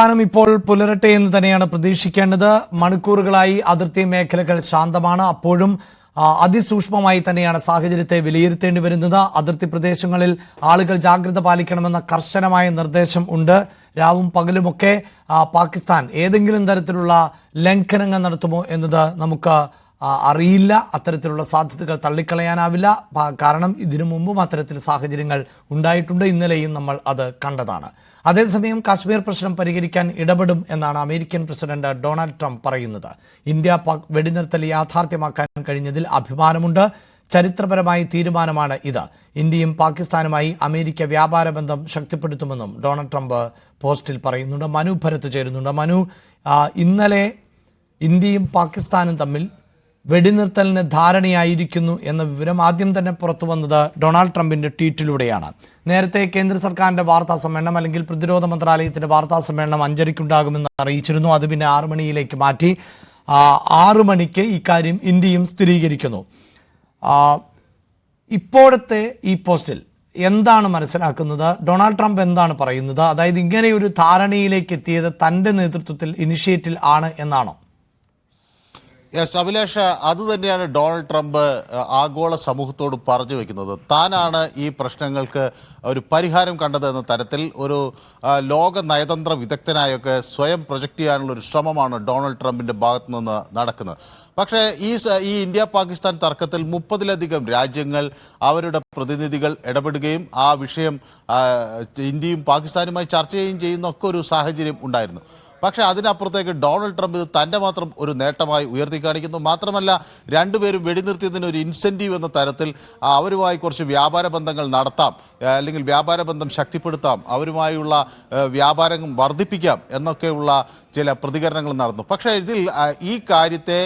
ാനം ഇപ്പോൾ പുലരട്ടെ എന്ന് തന്നെയാണ് പ്രതീക്ഷിക്കേണ്ടത്. മണിക്കൂറുകളായി അതിർത്തി മേഖലകൾ ശാന്തമാണ്. അപ്പോഴും അതിസൂക്ഷ്മമായി തന്നെയാണ് സാഹചര്യത്തെ വിലയിരുത്തേണ്ടി വരുന്നത്. അതിർത്തി പ്രദേശങ്ങളിൽ ആളുകൾ ജാഗ്രത പാലിക്കണമെന്ന കർശനമായ നിർദ്ദേശം ഉണ്ട്. രാവും പകലുമൊക്കെ പാകിസ്ഥാൻ ഏതെങ്കിലും തരത്തിലുള്ള ലംഘനങ്ങൾ നടത്തുമോ എന്നത് നമുക്ക് അറിയില്ല. അത്തരത്തിലുള്ള സാധ്യതകൾ തള്ളിക്കളയാനാവില്ല. കാരണം ഇതിനു മുമ്പും അത്തരത്തിൽ സാഹചര്യങ്ങൾ ഉണ്ടായിട്ടുണ്ട്. ഇന്നലെയും നമ്മൾ അത് കണ്ടതാണ്. അതേസമയം കാശ്മീർ പ്രശ്നം പരിഹരിക്കാൻ ഇടപെടും എന്നാണ് അമേരിക്കൻ പ്രസിഡന്റ് ഡൊണാൾഡ് ട്രംപ് പറയുന്നത്. ഇന്ത്യ പാക് വെടിനിർത്തൽ യാഥാർത്ഥ്യമാക്കാൻ കഴിഞ്ഞതിൽ അഭിമാനമുണ്ട്. ചരിത്രപരമായ തീരുമാനമാണ് ഇത്. ഇന്ത്യയും പാകിസ്ഥാനുമായി അമേരിക്ക വ്യാപാര ബന്ധം ശക്തിപ്പെടുത്തുമെന്നും ഡൊണാൾഡ് ട്രംപ് പോസ്റ്റിൽ പറയുന്നുണ്ട്. മനു ഭരത് ചേരുന്നുണ്ട്. മനു, ഇന്നലെ ഇന്ത്യയും പാകിസ്ഥാനും തമ്മിൽ വെടിനിർത്തലിന് ധാരണയായിരിക്കുന്നു എന്ന വിവരം ആദ്യം തന്നെ പുറത്തു വന്നത് ഡൊണാൾഡ് ട്രംപിന്റെ ട്വീറ്റിലൂടെയാണ്. നേരത്തെ കേന്ദ്ര സർക്കാരിന്റെ വാർത്താ സമ്മേളനം അല്ലെങ്കിൽ പ്രതിരോധ മന്ത്രാലയത്തിന്റെ വാർത്താ സമ്മേളനം 5:30 അറിയിച്ചിരുന്നു. അത് പിന്നെ 6 മണിയിലേക്ക് മാറ്റി. 6 മണിക്ക് ഇക്കാര്യം ഇന്ത്യയും സ്ഥിരീകരിക്കുന്നു. ഇപ്പോഴത്തെ ഈ പോസ്റ്റിൽ എന്താണ് മനസ്സിലാക്കുന്നത്? ഡൊണാൾഡ് ട്രംപ് എന്താണ് പറയുന്നത്? അതായത് ഇങ്ങനെ ഒരു ധാരണയിലേക്ക് എത്തിയത് തന്റെ നേതൃത്വത്തിൽ ഇനിഷ്യേറ്റീവ് ആണ് എന്നാണോ? യെസ് അഭിലാഷ്, അതുതന്നെയാണ് ഡൊണാൾഡ് ട്രംപ് ആഗോള സമൂഹത്തോട് പറഞ്ഞു വെക്കുന്നത്. താനാണ് ഈ പ്രശ്നങ്ങൾക്ക് ഒരു പരിഹാരം കണ്ടത് എന്ന തരത്തിൽ ഒരു ലോക നയതന്ത്ര വിദഗ്ധനായൊക്കെ സ്വയം പ്രൊജക്റ്റ് ചെയ്യാനുള്ള ഒരു ശ്രമമാണ് ഡൊണാൾഡ് ട്രംപിന്റെ ഭാഗത്തു നിന്ന് നടക്കുന്നത്. പക്ഷേ ഈ ഇന്ത്യ പാകിസ്ഥാൻ തർക്കത്തിൽ 30-ലധികം രാജ്യങ്ങൾ അവരുടെ പ്രതിനിധികൾ ഇടപെടുകയും ആ വിഷയം ഇന്ത്യയും പാകിസ്ഥാനുമായി ചർച്ച ചെയ്യുന്ന ഒക്കെ ഒരു സാഹചര്യം ഉണ്ടായിരുന്നു. പക്ഷേ അതിനപ്പുറത്തേക്ക് ഡൊണാൾഡ് ട്രംപ് ഇത് തൻ്റെ മാത്രം ഒരു നേട്ടമായി ഉയർത്തി കാണിക്കുന്നു. മാത്രമല്ല, രണ്ടുപേരും വെടിനിർത്തിയതിന് ഒരു ഇൻസെൻറ്റീവ് എന്ന തരത്തിൽ അവരുമായി കുറച്ച് വ്യാപാര ബന്ധങ്ങൾ നടത്താം, അല്ലെങ്കിൽ വ്യാപാര ബന്ധം ശക്തിപ്പെടുത്താം, അവരുമായുള്ള വ്യാപാരം വർദ്ധിപ്പിക്കാം എന്നൊക്കെയുള്ള ചില പ്രതികരണങ്ങൾ നടന്നു. പക്ഷേ ഇതിൽ ഈ കാര്യത്തെ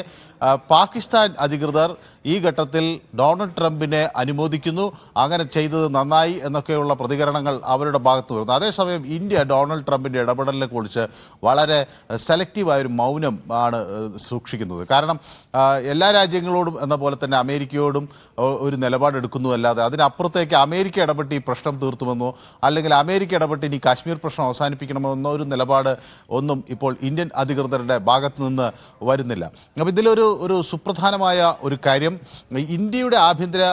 പാകിസ്ഥാൻ അധികൃതർ ഈ ഘട്ടത്തിൽ ഡൊണാൾഡ് ട്രംപിനെ അനുമോദിക്കുന്നു. അങ്ങനെ ചെയ്തത് നന്നായി എന്നൊക്കെയുള്ള പ്രതികരണങ്ങൾ അവരുടെ ഭാഗത്ത് വരുന്നു. അതേസമയം ഇന്ത്യ ഡൊണാൾഡ് ട്രംപിൻ്റെ ഇടപെടലിനെ കുറിച്ച് വളരെ സെലക്റ്റീവായൊരു മൗനം ആണ് സൂക്ഷിക്കുന്നത്. കാരണം എല്ലാ രാജ്യങ്ങളോടും എന്ന പോലെ തന്നെ അമേരിക്കയോടും ഒരു നിലപാടെടുക്കുന്നു അല്ലാതെ അതിനപ്പുറത്തേക്ക് അമേരിക്ക ഇടപെട്ട് ഈ പ്രശ്നം തീർത്തുമെന്നോ അല്ലെങ്കിൽ അമേരിക്ക ഇടപെട്ട് ഇനി കാശ്മീർ പ്രശ്നം അവസാനിപ്പിക്കണമെന്നോ എന്നോ ഒരു നിലപാട് ഒന്നും ഇപ്പോൾ ഇന്ത്യൻ അധികൃതരുടെ ഭാഗത്തു നിന്ന് വരുന്നില്ല. അപ്പോൾ ഇതിലൊരു സുപ്രധാനമായ ഒരു കാര്യം, ഇന്ത്യയുടെ ആഭ്യന്തര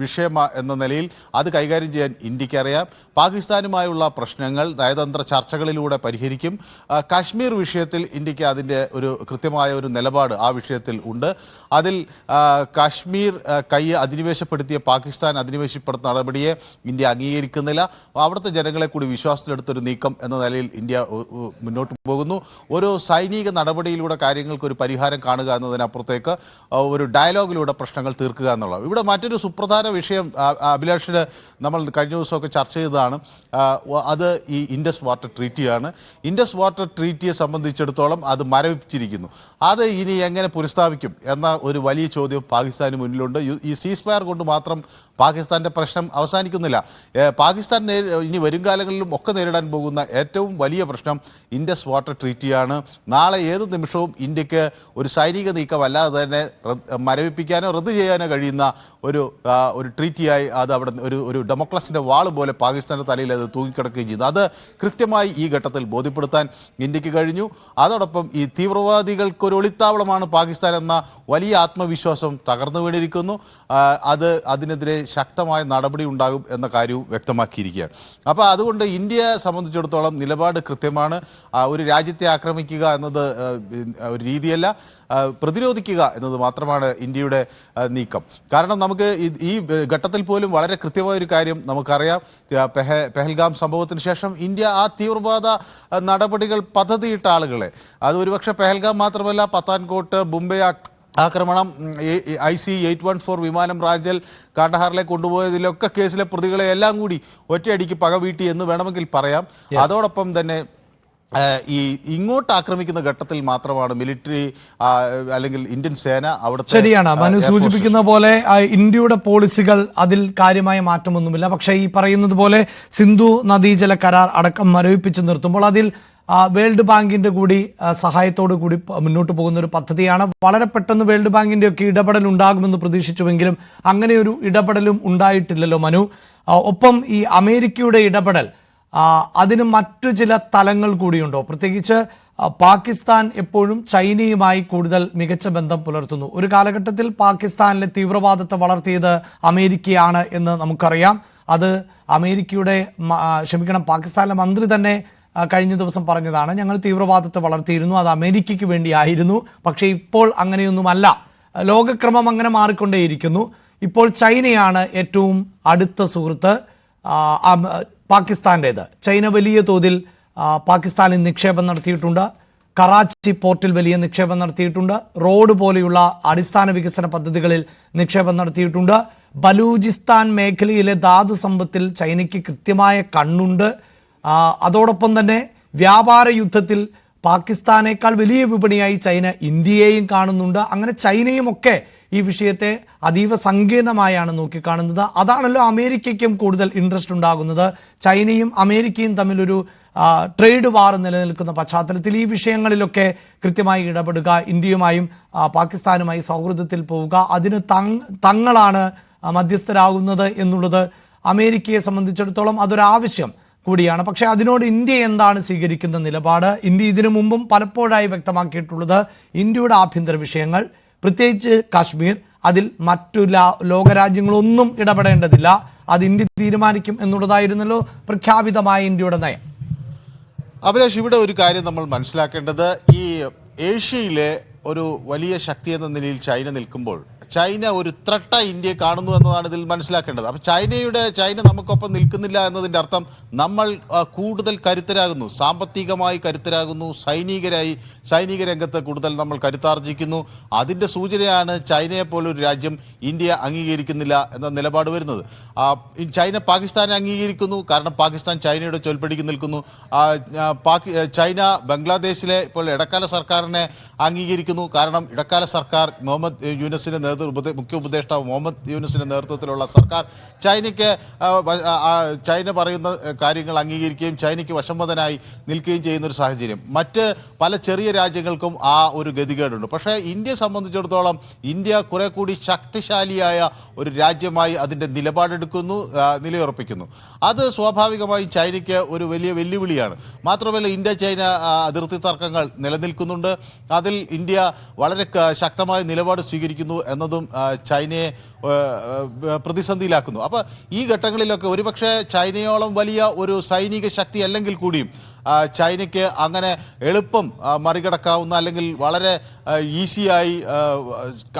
വിഷയം എന്ന നിലയിൽ അത് കൈകാര്യം ചെയ്യാൻ ഇന്ത്യക്കറിയാം. പാകിസ്ഥാനുമായുള്ള പ്രശ്നങ്ങൾ നയതന്ത്ര ചർച്ചകളിലൂടെ പരിഹരിക്കും. കാശ്മീർ വിഷയത്തിൽ ഇന്ത്യക്ക് അതിൻ്റെ ഒരു കൃത്യമായ ഒരു നിലപാട് ആ വിഷയത്തിൽ ഉണ്ട്. അതിൽ കാശ്മീർ അധിനിവേശപ്പെടുത്തിയ പാകിസ്ഥാൻ അധിനിവേശപ്പെടുത്തുന്ന നടപടിയെ ഇന്ത്യ അംഗീകരിക്കുന്നില്ല. അവിടുത്തെ ജനങ്ങളെ കൂടി വിശ്വാസത്തിലെടുത്തൊരു നീക്കം എന്ന നിലയിൽ ഇന്ത്യ മുന്നോട്ട് പോകുന്നു. ഒരു സൈനിക നടപടിയിലൂടെ കാര്യങ്ങൾക്കൊരു പരിഹാരം കാണുക എന്നതിനപ്പുറത്തേക്ക് ഒരു ഡയലോഗിലൂടെ പ്രശ്നങ്ങൾ തീർക്കുക എന്നുള്ളത്. ഇവിടെ മറ്റൊരു സുപ്രധാന വിഷയം അഭിലാഷിന് നമ്മൾ കഴിഞ്ഞ ദിവസമൊക്കെ ചർച്ച ചെയ്തതാണ്. അത് ഈ ഇൻഡസ് വാട്ടർ ട്രീറ്റിയാണ്. ഇൻഡസ് വാട്ടർ ട്രീറ്റിയെ സംബന്ധിച്ചിടത്തോളം അത് മരവിപ്പിച്ചിരിക്കുന്നു. അത് ഇനി എങ്ങനെ പുനഃസ്ഥാപിക്കും എന്ന ഒരു വലിയ ചോദ്യം പാകിസ്ഥാന് മുന്നിലുണ്ട്. ഈ സീസ് ഫയർ കൊണ്ട് മാത്രം പാകിസ്ഥാൻ്റെ പ്രശ്നം അവസാനിക്കുന്നില്ല. പാകിസ്ഥാൻ ഇനി വരും കാലങ്ങളിലും ഒക്കെ നേരിടാൻ പോകുന്ന ഏറ്റവും വലിയ പ്രശ്നം ഇൻഡസ് വാട്ടർ ട്രീറ്റിയാണ്. നാളെ ഏത് നിമിഷവും ഇന്ത്യക്ക് ഒരു സൈനിക നീക്കം അല്ലാതെ തന്നെ മരവിപ്പിക്കാനോ റദ്ദ് ചെയ്യാനോ കഴിയുന്ന ഒരു ട്രീറ്റിയായി അത് അവിടെ ഒരു ഡെമോക്രസിൻ്റെ വാള് പോലെ പാകിസ്ഥാൻ്റെ തലയിൽ അത് തൂങ്ങിക്കിടക്കുകയും ചെയ്യുന്നു. അത് കൃത്യമായി ഈ ഘട്ടത്തിൽ ബോധ്യപ്പെടുത്താൻ ഇന്ത്യക്ക് കഴിഞ്ഞു. അതോടൊപ്പം ഈ തീവ്രവാദികൾക്കൊരു ഒളിത്താവളമാണ് പാകിസ്ഥാൻ എന്ന വലിയ ആത്മവിശ്വാസം തകർന്നു വീണിരിക്കുന്നു. അതിനെതിരെ ശക്തമായ നടപടി ഉണ്ടാകും എന്ന കാര്യവും വ്യക്തമാക്കിയിരിക്കുകയാണ്. അപ്പോൾ അതുകൊണ്ട് ഇന്ത്യയെ സംബന്ധിച്ചിടത്തോളം നിലപാട് കൃത്യമാണ്. ഒരു രാജ്യത്തെ ആക്രമിക്കുക എന്നത് ഒരു രീതിയല്ല, പ്രതിരോധിക്കുക എന്നത് മാത്രമാണ് ഇന്ത്യയുടെ നീക്കം. കാരണം നമുക്ക് ഈ ഘട്ടത്തിൽ പോലും വളരെ കൃത്യമായൊരു കാര്യം നമുക്കറിയാം. പെഹൽഗാം സംഭവത്തിന് ശേഷം ഇന്ത്യ ആ തീവ്രവാദ നടപടികൾ പദ്ധതിയിട്ട ആളുകളെ, അത് ഒരുപക്ഷെ പെഹൽഗാം മാത്രമല്ല, പത്താൻകോട്ട്, മുംബൈ ആക്രമണം, IC-814 വിമാനം റാഞ്ചൽ കാണ്ഡഹാറിലേക്ക് കൊണ്ടുപോയതിലൊക്കെ കേസിലെ പ്രതികളെ എല്ലാം കൂടി ഒറ്റയടിക്ക് പകവീട്ടി എന്ന് വേണമെങ്കിൽ പറയാം. അതോടൊപ്പം തന്നെ ഇങ്ങോട്ട് ആക്രമിക്കുന്ന ഘട്ടത്തിൽ മാത്രമാണ് മിലിറ്ററി അല്ലെങ്കിൽ ഇന്ത്യൻ സേന അവിടെ. ശരിയാണ് മനു സൂചിപ്പിക്കുന്ന പോലെ ഇന്ത്യയുടെ പോളിസികൾ അതിൽ കാര്യമായ മാറ്റമൊന്നുമില്ല. പക്ഷേ ഈ പറയുന്നത് പോലെ സിന്ധു നദീജല കരാർ അടക്കം മരവിപ്പിച്ച് നിർത്തുമ്പോൾ അതിൽ വേൾഡ് ബാങ്കിന്റെ കൂടി സഹായത്തോടു കൂടി മുന്നോട്ട് പോകുന്ന ഒരു പദ്ധതിയാണ്. വളരെ പെട്ടെന്ന് വേൾഡ് ബാങ്കിന്റെ ഒക്കെ ഇടപെടൽ ഉണ്ടാകുമെന്ന് പ്രതീക്ഷിച്ചുവെങ്കിലും അങ്ങനെ ഒരു ഇടപെടലും ഉണ്ടായിട്ടില്ലല്ലോ മനു. ഒപ്പം ഈ അമേരിക്കയുടെ ഇടപെടൽ അതിന് മറ്റു ചില തലങ്ങൾ കൂടിയുണ്ടോ? പ്രത്യേകിച്ച് പാകിസ്ഥാൻ എപ്പോഴും ചൈനയുമായി കൂടുതൽ മികച്ച ബന്ധം പുലർത്തുന്നു. ഒരു കാലഘട്ടത്തിൽ പാകിസ്ഥാനിലെ തീവ്രവാദത്തെ വളർത്തിയത് അമേരിക്കയാണ് എന്ന് നമുക്കറിയാം. അത് അമേരിക്കയുടെ പാകിസ്ഥാനിലെ മന്ത്രി തന്നെ കഴിഞ്ഞ ദിവസം പറഞ്ഞതാണ്, ഞങ്ങൾ തീവ്രവാദത്തെ വളർത്തിയിരുന്നു, അത് അമേരിക്കയ്ക്ക് വേണ്ടിയായിരുന്നു. പക്ഷേ ഇപ്പോൾ അങ്ങനെയൊന്നുമല്ല. ലോകക്രമം അങ്ങനെ മാറിക്കൊണ്ടേയിരിക്കുന്നു. ഇപ്പോൾ ചൈനയാണ് ഏറ്റവും അടുത്ത സുഹൃത്ത് പാകിസ്ഥാൻ്റേത്. ചൈന വലിയ തോതിൽ പാകിസ്ഥാനിൽ നിക്ഷേപം നടത്തിയിട്ടുണ്ട്. കറാച്ചി പോർട്ടിൽ വലിയ നിക്ഷേപം നടത്തിയിട്ടുണ്ട്. റോഡ് പോലെയുള്ള അടിസ്ഥാന വികസന പദ്ധതികളിൽ നിക്ഷേപം നടത്തിയിട്ടുണ്ട്. ബലൂചിസ്ഥാൻ മേഖലയിലെ ധാതു സമ്പത്തിൽ ചൈനയ്ക്ക് കൃത്യമായ കണ്ണുണ്ട്. അതോടൊപ്പം തന്നെ വ്യാപാര യുദ്ധത്തിൽ പാകിസ്ഥാനേക്കാൾ വലിയ വിപണിയായി ചൈന ഇന്ത്യയെയും കാണുന്നുണ്ട്. അങ്ങനെ ചൈനയും ഒക്കെ ഈ വിഷയത്തെ അതീവ സങ്കീർണമായാണ് നോക്കിക്കാണുന്നത്. അതാണല്ലോ അമേരിക്കയ്ക്കും കൂടുതൽ ഇൻട്രസ്റ്റ് ഉണ്ടാകുന്നത്. ചൈനയും അമേരിക്കയും തമ്മിലൊരു ട്രേഡ് വാർ നിലനിൽക്കുന്ന പശ്ചാത്തലത്തിൽ ഈ വിഷയങ്ങളിലൊക്കെ കൃത്യമായി ഇടപെടുക, ഇന്ത്യയുമായും പാകിസ്ഥാനുമായി സൗഹൃദത്തിൽ പോവുക, അതിന് തങ്ങളാണ് മധ്യസ്ഥരാകുന്നത് എന്നുള്ളത് അമേരിക്കയെ സംബന്ധിച്ചിടത്തോളം അതൊരാവശ്യം കൂടിയാണ്. പക്ഷേ അതിനോട് ഇന്ത്യ എന്താണ് സ്വീകരിക്കുന്ന നിലപാട്? ഇന്ത്യ ഇതിനു മുമ്പും പലപ്പോഴായി വ്യക്തമാക്കിയിട്ടുള്ളത് ഇന്ത്യയുടെ ആഭ്യന്തര വിഷയങ്ങൾ, പ്രത്യേകിച്ച് കാശ്മീർ, അതിൽ മറ്റു ലോകരാജ്യങ്ങളൊന്നും ഇടപെടേണ്ടതില്ല, അത് ഇന്ത്യ തീരുമാനിക്കും എന്നുള്ളതായിരുന്നല്ലോ പ്രഖ്യാപിതമായ ഇന്ത്യയുടെ നയം. അഭിലാഷ്, ഇവിടെ ഒരു കാര്യം നമ്മൾ മനസ്സിലാക്കേണ്ടത്, ഈ ഏഷ്യയിലെ ഒരു വലിയ ശക്തി എന്ന നിലയിൽ ചൈന നിൽക്കുമ്പോൾ ചൈന ഒരു ത്രട്ടായി ഇന്ത്യയെ കാണുന്നു എന്നതാണ് ഇതിൽ മനസ്സിലാക്കേണ്ടത്. അപ്പം ചൈന നമുക്കൊപ്പം നിൽക്കുന്നില്ല എന്നതിൻ്റെ അർത്ഥം നമ്മൾ കൂടുതൽ കരുത്തരാകുന്നു, സാമ്പത്തികമായി കരുത്തരാകുന്നു, സൈനിക രംഗത്ത് കൂടുതൽ നമ്മൾ കരുത്താർജിക്കുന്നു. അതിൻ്റെ സൂചനയാണ് ചൈനയെ പോലൊരു രാജ്യം ഇന്ത്യ അംഗീകരിക്കുന്നില്ല എന്ന നിലപാട് വരുന്നത്. ചൈന പാകിസ്ഥാനെ അംഗീകരിക്കുന്നു, കാരണം പാകിസ്ഥാൻ ചൈനയുടെ ചൊൽപ്പടിക്ക് നിൽക്കുന്നു. ചൈന ബംഗ്ലാദേശിലെ ഇപ്പോൾ ഇടക്കാല സർക്കാരിനെ അംഗീകരിക്കുന്നു, കാരണം ഇടക്കാല സർക്കാർ മുഹമ്മദ് യൂനസിന്റെ മുഖ്യ ഉപദേഷ്ടാവ് മുഹമ്മദ് യൂനസിന്റെ നേതൃത്വത്തിലുള്ള സർക്കാർ ചൈന പറയുന്ന കാര്യങ്ങൾ അംഗീകരിക്കുകയും ചൈനയ്ക്ക് വശംവദനായി നിൽക്കുകയും ചെയ്യുന്ന ഒരു സാഹചര്യം മറ്റ് പല ചെറിയ രാജ്യങ്ങൾക്കും ആ ഒരു ഗതികേടുണ്ട്. പക്ഷേ ഇന്ത്യയെ സംബന്ധിച്ചിടത്തോളം ഇന്ത്യ കുറെ കൂടി ശക്തിശാലിയായ ഒരു രാജ്യമായി അതിൻ്റെ നിലപാടെടുക്കുന്നു, നിലയുറപ്പിക്കുന്നു. അത് സ്വാഭാവികമായും ചൈനയ്ക്ക് ഒരു വലിയ വെല്ലുവിളിയാണ്. മാത്രമല്ല, ഇന്ത്യ ചൈന അതിർത്തി തർക്കങ്ങൾ നിലനിൽക്കുന്നുണ്ട്. അതിൽ ഇന്ത്യ വളരെ ശക്തമായ നിലപാട് സ്വീകരിക്കുന്നു എന്നതും ചൈനയെ പ്രതിസന്ധിയിലാക്കുന്നു. അപ്പോൾ ഈ ഘട്ടങ്ങളിലൊക്കെ ഒരുപക്ഷെ ചൈനയോളം വലിയ ഒരു സൈനിക ശക്തി അല്ലെങ്കിൽ കൂടിയും ചൈനയ്ക്ക് അങ്ങനെ എളുപ്പം മറികടക്കാവുന്ന അല്ലെങ്കിൽ വളരെ ഈസിയായി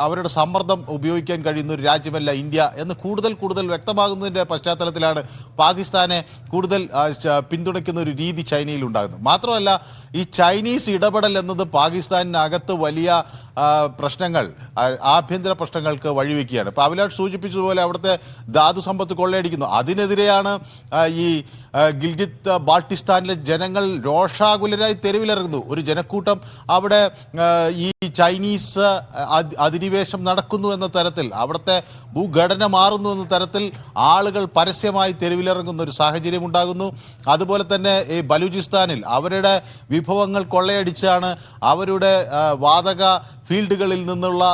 അവരുടെ സമ്മർദ്ദം ഉപയോഗിക്കാൻ കഴിയുന്ന ഒരു രാജ്യമല്ല ഇന്ത്യ എന്ന് കൂടുതൽ വ്യക്തമാകുന്നതിൻ്റെ പശ്ചാത്തലത്തിലാണ് പാകിസ്ഥാനെ കൂടുതൽ പിന്തുണയ്ക്കുന്ന ഒരു രീതി ചൈനയിൽ ഉണ്ടാകുന്നത്. മാത്രമല്ല, ഈ ചൈനീസ് ഇടപെടൽ എന്നത് പാകിസ്ഥാനിനകത്ത് വലിയ പ്രശ്നങ്ങൾ, ആഭ്യന്തര പ്രശ്നങ്ങൾക്ക് വഴിവെക്കുകയാണ്. ഇപ്പോൾ അഭിലാഷ് സൂചിപ്പിച്ചതുപോലെ അവിടുത്തെ ധാതു സമ്പത്ത് കൊള്ളയടിക്കുന്നു. അതിനെതിരെയാണ് ഈ ഗിൽജിത്ത് ബാൾട്ടിസ്ഥാനിലെ ജനങ്ങൾ രോഷാകുലരായി തെരുവിലിറങ്ങുന്നു. ഒരു ജനക്കൂട്ടം അവിടെ ഈ ചൈനീസ് അധിനിവേശം നടക്കുന്നു എന്ന തരത്തിൽ, അവിടുത്തെ ഭൂഘടന മാറുന്നു എന്ന തരത്തിൽ ആളുകൾ പരസ്യമായി തെരുവിലിറങ്ങുന്ന ഒരു സാഹചര്യം ഉണ്ടാകുന്നു. അതുപോലെ തന്നെ ഈ ബലൂചിസ്ഥാനിൽ അവരുടെ വിഭവങ്ങൾ കൊള്ളയടിച്ചാണ് അവരുടെ വാതക ഫീൽഡുകളിൽ നിന്നുള്ള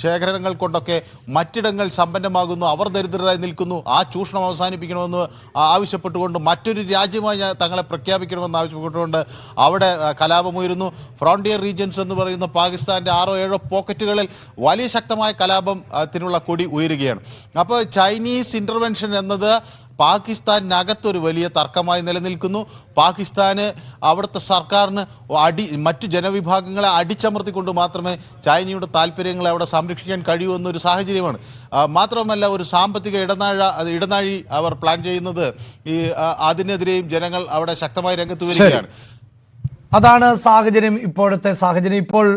ശേഖരണങ്ങൾ കൊണ്ടൊക്കെ മറ്റിടങ്ങൾ സമ്പന്നമാകുന്നു. അവർ ദരിദ്രരായി നിൽക്കുന്നു. ആ ചൂഷണം അവസാനിപ്പിക്കണമെന്ന് ആവശ്യപ്പെട്ടുകൊണ്ട്, മറ്റൊരു രാജ്യമായി തങ്ങളെ പ്രഖ്യാപിക്കണമെന്ന് ആവശ്യപ്പെട്ടുകൊണ്ട് അവിടെ കലാപമുയരുന്നു. ഫ്രോണ്ടിയർ റീജിയൻസ് എന്ന് പറയുന്ന പാകിസ്ഥാൻ്റെ 6-7 പോക്കറ്റുകളിൽ വലിയ ശക്തമായ കലാപത്തിനുള്ള കൊടി ഉയരുകയാണ്. അപ്പോൾ ചൈനീസ് ഇൻ്റർവെൻഷൻ എന്നത് പാകിസ്ഥാനകത്തൊരു വലിയ തർക്കമായി നിലനിൽക്കുന്നു. പാകിസ്ഥാന് അവിടുത്തെ സർക്കാരിന് മറ്റു ജനവിഭാഗങ്ങളെ അടിച്ചമർത്തിക്കൊണ്ട് മാത്രമേ ചൈനയുടെ താല്പര്യങ്ങളെ അവിടെ സംരക്ഷിക്കാൻ കഴിയൂ എന്നൊരു സാഹചര്യമാണ്. മാത്രമല്ല, ഒരു സാമ്പത്തിക ഇടനാഴി അവർ പ്ലാൻ ചെയ്യുന്നത്, അതിനെതിരെയും ജനങ്ങൾ അവിടെ ശക്തമായി രംഗത്ത് വരികയാണ്. അതാണ് സാഹചര്യം, ഇപ്പോഴത്തെ സാഹചര്യം. ഇപ്പോൾ